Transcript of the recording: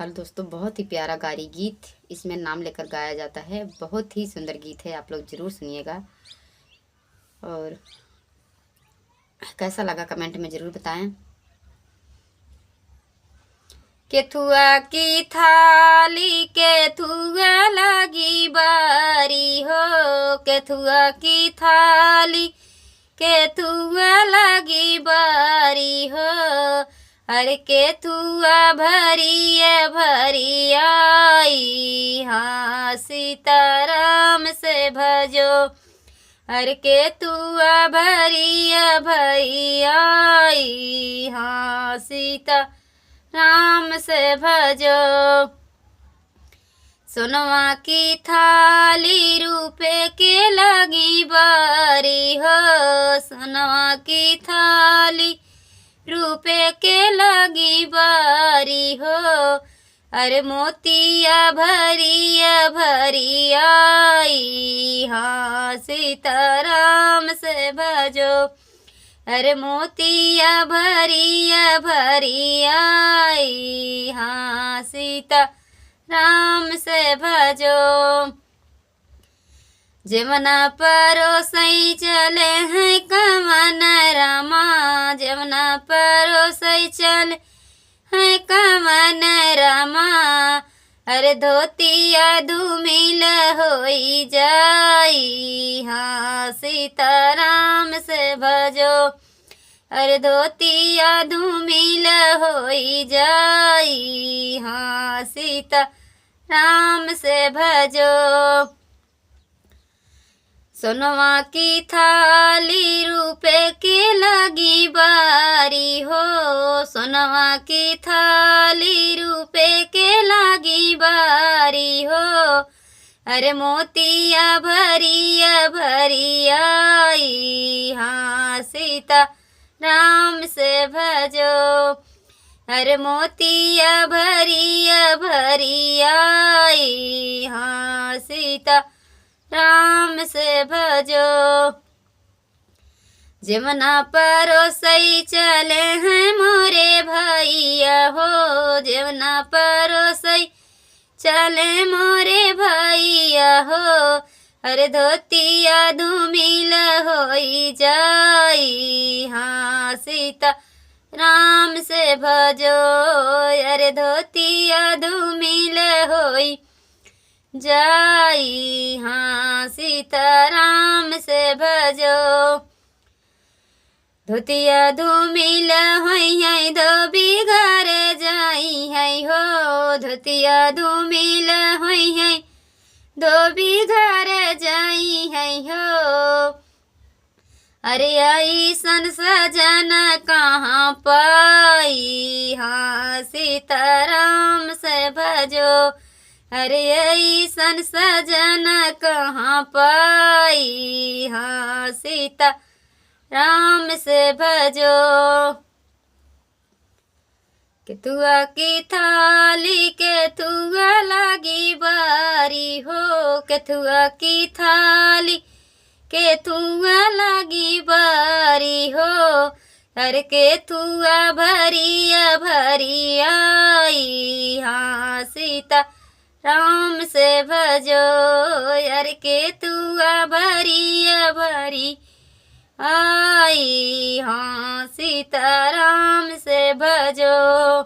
Hello दोस्तों, बहुत ही प्यारा गारी गीत इसमें नाम लेकर गाया जाता है। बहुत ही सुंदर गीत है, आप लोग ज़रूर सुनिएगा। और कैसा लगा कमेंट में ज़रूर बताएं। केथुआ की थाली केथुआ लगी बारी हो, केथुआ की थाली केथुआ लगी बारी हो। अरे केथुआ भरिया भरिया आई, हाँ सीताराम से भजो। अरे केथुआ भरिया भरिया आई, हाँ सीता राम से भजो। सोनवा की थाली रुपए के लगी बारी हो, सोनवा की थाली रुपए के लगी बारी हो। अरे मोतिया भरिया भरिया आई, हाँ सीताराम से भजो। अरे मोतिया भरिया भरिया आई, हाँ सीता राम से भजो। जमुना परोसई चले हैं कमन रामा, जमुना परोसई चले हैं कमन रामा। अरे धोतिया धूमिल होई जाई, हाँ सीताराम से भजो। अरे धोतिया धूमिल होई जाई, हाँ सीता राम से भजो। सोनवा की थाली रुपए की लगी बारी हो, सोनवा की थाली रुपए के लगी बारी हो। अरे मोतिया भरिया भरिया आई, हाँ सीता राम से भजो। अरे मोतिया भरिया भरिया आई, हाँ सीता राम से भजो। जमुना परोसई चले हैं मोरे भैया हो, जमुना परोसई चले मोरे भैया हो। अरे धोतिया धूमिल होई जाई, हाँ सीता राम से भजो। अरे धोतिया धूमिल होई जाई, हाँ सीताराम से भजो। धोतिया धूमिल होई है धोबी घर जाई है हो, धोतिया धूमिल होई है धोबी घर जाई है हो। अरे ऐसन सजन कहाँ पाई, हाँ सीताराम से भजो। अरे ऐसन सजन कहाँ पाई, हाँ सीता राम से भजो। केथुआ की थाली केथुआ लगी बारी हो, केथुआ की थाली केथुआ लगी बारी हो। अरे केथुआ भरिया भरिया आई, हाँ सीता राम से भजो। अरे केथुआ भरिया भरी आई, हाँ सीताराम से भजो।